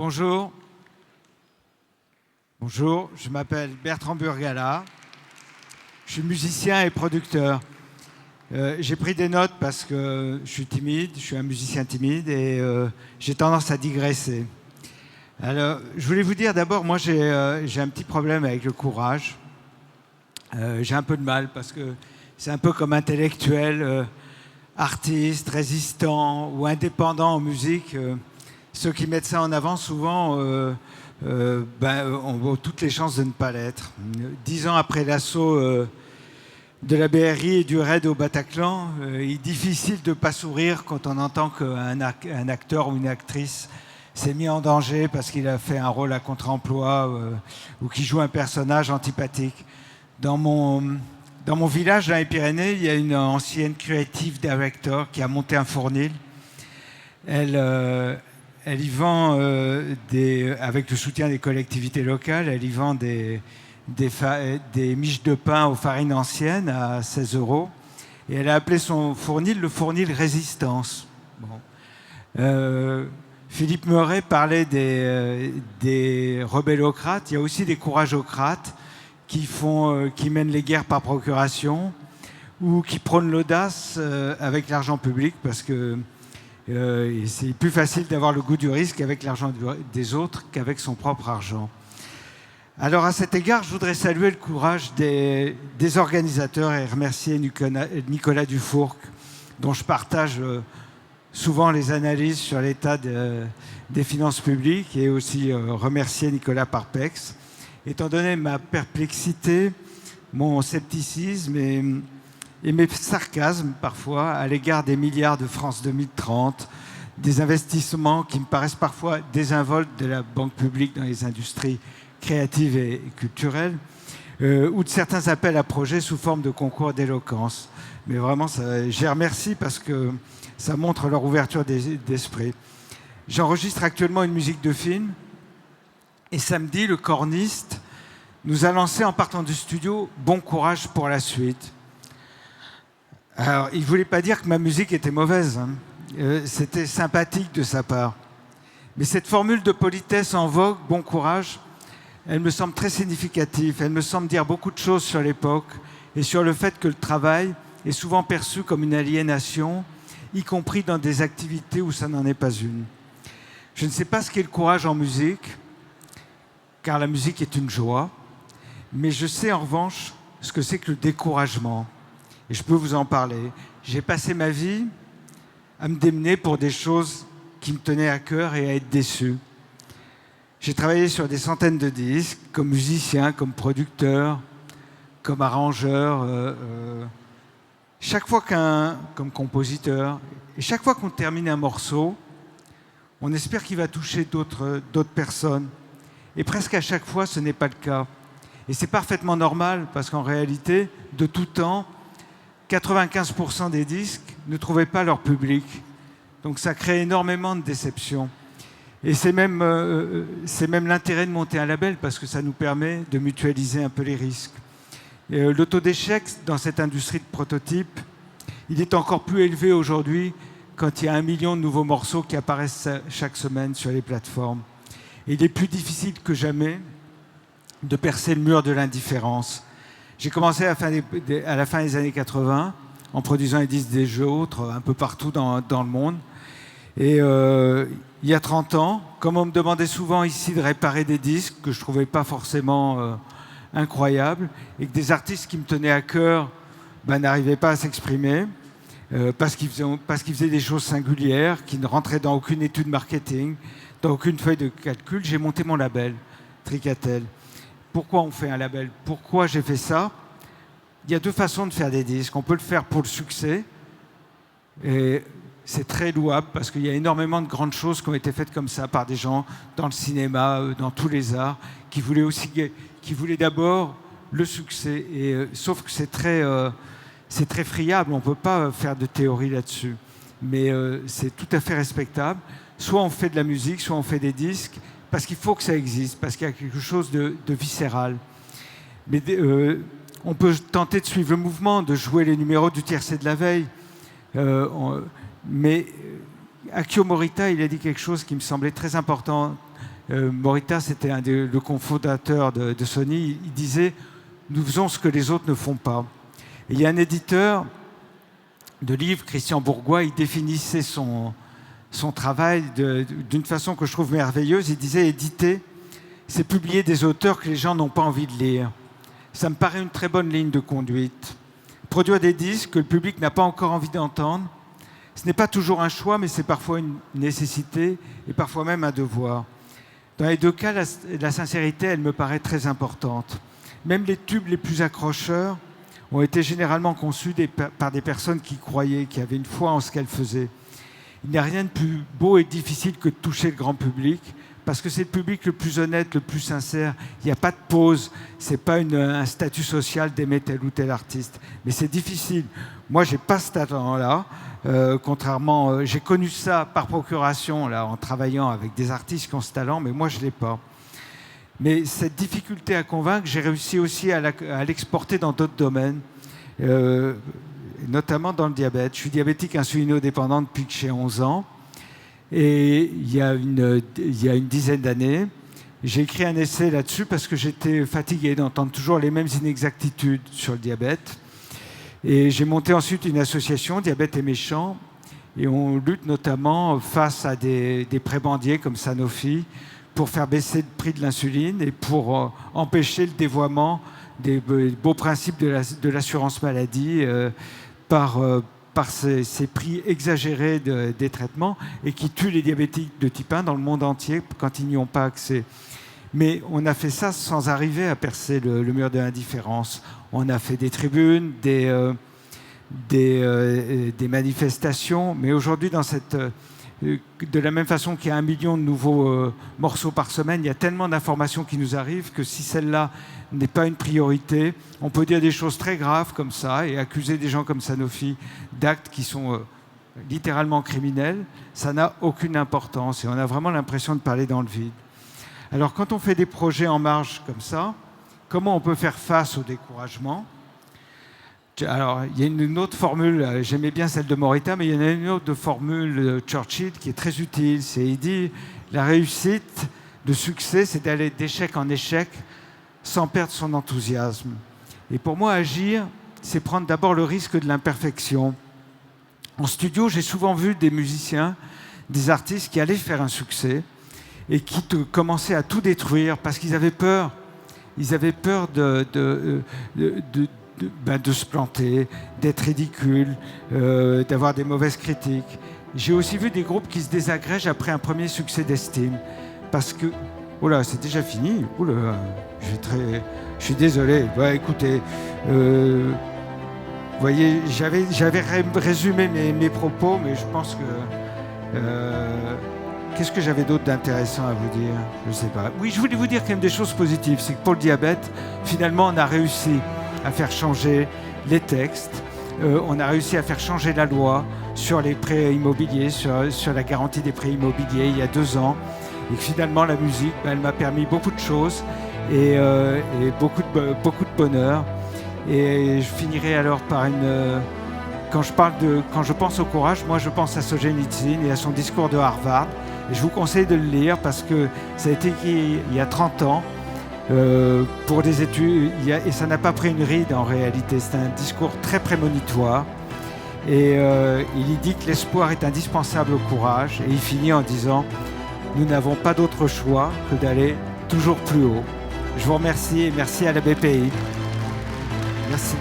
Bonjour. Bonjour, je m'appelle Bertrand Burgala. Je suis musicien et producteur. J'ai pris des notes parce que je suis timide, je suis un musicien timide et j'ai tendance à digresser. Alors, je voulais vous dire d'abord, moi j'ai un petit problème avec le courage. J'ai un peu de mal parce que c'est un peu comme intellectuel, artiste, résistant ou indépendant en musique. Ceux qui mettent ça en avant souvent ont toutes les chances de ne pas l'être. 10 ans après l'assaut de la BRI et du raid au Bataclan, il est difficile de ne pas sourire quand on entend qu'un acteur ou une actrice s'est mis en danger parce qu'il a fait un rôle à contre-emploi ou qu'il joue un personnage antipathique. Dans mon village, dans les Pyrénées, il y a une ancienne creative director qui a monté un fournil. Elle y vend, avec le soutien des collectivités locales, elle y vend des miches de pain aux farines anciennes à 16 €. Et elle a appelé son fournil le fournil Résistance. Bon. Philippe Meuret parlait des rebellocrates. Il y a aussi des couragocrates qui mènent les guerres par procuration ou qui prônent l'audace avec l'argent public parce que c'est plus facile d'avoir le goût du risque avec l'argent des autres qu'avec son propre argent. Alors à cet égard, je voudrais saluer le courage des organisateurs et remercier Nicolas Dufourcq, dont je partage souvent les analyses sur l'état des finances publiques, et aussi remercier Nicolas Parpex. Étant donné ma perplexité, mon scepticisme et mes sarcasmes parfois à l'égard des milliards de France 2030, des investissements qui me paraissent parfois désinvoltes de la banque publique dans les industries créatives et culturelles, ou de certains appels à projets sous forme de concours d'éloquence. Mais vraiment, je les remercie parce que ça montre leur ouverture d'esprit. J'enregistre actuellement une musique de film et samedi, le corniste nous a lancé en partant du studio « Bon courage pour la suite ». Alors, il ne voulait pas dire que ma musique était mauvaise, hein. C'était sympathique de sa part. Mais cette formule de politesse en vogue, bon courage, elle me semble très significative. Elle me semble dire beaucoup de choses sur l'époque et sur le fait que le travail est souvent perçu comme une aliénation, y compris dans des activités où ça n'en est pas une. Je ne sais pas ce qu'est le courage en musique, car la musique est une joie, mais je sais en revanche ce que c'est que le découragement. Et je peux vous en parler. J'ai passé ma vie à me démener pour des choses qui me tenaient à cœur et à être déçu. J'ai travaillé sur des centaines de disques, comme musicien, comme producteur, comme arrangeur, chaque fois comme compositeur. Et chaque fois qu'on termine un morceau, on espère qu'il va toucher d'autres personnes. Et presque à chaque fois, ce n'est pas le cas. Et c'est parfaitement normal, parce qu'en réalité, de tout temps, 95% des disques ne trouvaient pas leur public. Donc ça crée énormément de déceptions. Et c'est même l'intérêt de monter un label, parce que ça nous permet de mutualiser un peu les risques. Le taux d'échec dans cette industrie de prototypes, il est encore plus élevé aujourd'hui quand il y a 1 million de nouveaux morceaux qui apparaissent chaque semaine sur les plateformes. Et il est plus difficile que jamais de percer le mur de l'indifférence. J'ai commencé à la fin des années 80 en produisant des disques des jeux autres un peu partout dans le monde. Et il y a 30 ans, comme on me demandait souvent ici de réparer des disques que je ne trouvais pas forcément incroyables et que des artistes qui me tenaient à cœur n'arrivaient pas à s'exprimer parce qu'ils faisaient des choses singulières qui ne rentraient dans aucune étude marketing, dans aucune feuille de calcul, j'ai monté mon label, Tricatel. Pourquoi on fait un label? Pourquoi j'ai fait ça? Il y a 2 façons de faire des disques. On peut le faire pour le succès, et c'est très louable parce qu'il y a énormément de grandes choses qui ont été faites comme ça par des gens dans le cinéma, dans tous les arts, qui voulaient d'abord le succès. Sauf que c'est très friable, on ne peut pas faire de théorie là-dessus. Mais c'est tout à fait respectable. Soit on fait de la musique, soit on fait des disques, parce qu'il faut que ça existe, parce qu'il y a quelque chose de viscéral. Mais on peut tenter de suivre le mouvement, de jouer les numéros du tiercé de la veille. Mais Akio Morita, il a dit quelque chose qui me semblait très important Morita, c'était le cofondateur de Sony. Il disait « Nous faisons ce que les autres ne font pas ». Et il y a un éditeur de livres, Christian Bourgois, il définissait son travail d'une façon que je trouve merveilleuse. Il disait « Éditer, c'est publier des auteurs que les gens n'ont pas envie de lire ». Ça me paraît une très bonne ligne de conduite. Produire des disques que le public n'a pas encore envie d'entendre, ce n'est pas toujours un choix, mais c'est parfois une nécessité et parfois même un devoir. Dans les deux cas, la sincérité, elle me paraît très importante. Même les tubes les plus accrocheurs ont été généralement conçus par des personnes qui croyaient, qui avaient une foi en ce qu'elles faisaient. Il n'y a rien de plus beau et difficile que de toucher le grand public, parce que c'est le public le plus honnête, le plus sincère. Il n'y a pas de pause, ce n'est pas un statut social d'aimer tel ou tel artiste. Mais c'est difficile. Moi, je n'ai pas ce talent-là. Contrairement, j'ai connu ça par procuration, là, en travaillant avec des artistes qui ont ce talent, mais moi, je ne l'ai pas. Mais cette difficulté à convaincre, j'ai réussi aussi à l'exporter dans d'autres domaines, notamment dans le diabète. Je suis diabétique insulinodépendant depuis que j'ai 11 ans. Et il y a une dizaine d'années, j'ai écrit un essai là-dessus parce que j'étais fatigué d'entendre toujours les mêmes inexactitudes sur le diabète. Et j'ai monté ensuite une association, Diabète et Méchant, et on lutte notamment face à des prébendiers comme Sanofi pour faire baisser le prix de l'insuline et pour empêcher le dévoiement des beaux principes de l'assurance maladie par ces prix exagérés des traitements et qui tuent les diabétiques de type 1 dans le monde entier quand ils n'y ont pas accès. Mais on a fait ça sans arriver à percer le mur de l'indifférence. On a fait des tribunes, des manifestations, mais aujourd'hui, de la même façon qu'il y a 1 million de nouveaux morceaux par semaine, il y a tellement d'informations qui nous arrivent que si celle-là n'est pas une priorité, on peut dire des choses très graves comme ça et accuser des gens comme Sanofi d'actes qui sont littéralement criminels. Ça n'a aucune importance et on a vraiment l'impression de parler dans le vide. Alors quand on fait des projets en marge comme ça, comment on peut faire face au découragement ? Alors, il y a une autre formule, j'aimais bien celle de Morita, mais il y en a une autre de formule de Churchill qui est très utile. Il dit « La réussite, le succès, c'est d'aller d'échec en échec sans perdre son enthousiasme. » Et pour moi, agir, c'est prendre d'abord le risque de l'imperfection. En studio, j'ai souvent vu des musiciens, des artistes qui allaient faire un succès et qui commençaient à tout détruire parce qu'ils avaient peur. Ils avaient peur de se planter, d'être ridicule, d'avoir des mauvaises critiques. J'ai aussi vu des groupes qui se désagrègent après un premier succès d'estime. Parce que... Oh là, c'est déjà fini. Oh là, je suis désolé. Ouais, écoutez, vous voyez, j'avais résumé mes propos, mais je pense que... Qu'est-ce que j'avais d'autre d'intéressant à vous dire ? Je ne sais pas. Oui, je voulais vous dire quand même des choses positives. C'est que pour le diabète, finalement, on a réussi à faire changer les textes. On a réussi à faire changer la loi sur les prêts immobiliers, sur la garantie des prêts immobiliers il y a 2 ans. Et que finalement, la musique, elle m'a permis beaucoup de choses et beaucoup de bonheur. Et je finirai alors par quand je pense au courage, moi je pense à Solzhenitsyn et à son discours de Harvard. Et je vous conseille de le lire parce que ça a été écrit il y a 30 ans pour des études et ça n'a pas pris une ride en réalité. C'est un discours très prémonitoire et il y dit que l'espoir est indispensable au courage et il finit en disant « Nous n'avons pas d'autre choix que d'aller toujours plus haut ». Je vous remercie et merci à la BPI. Merci.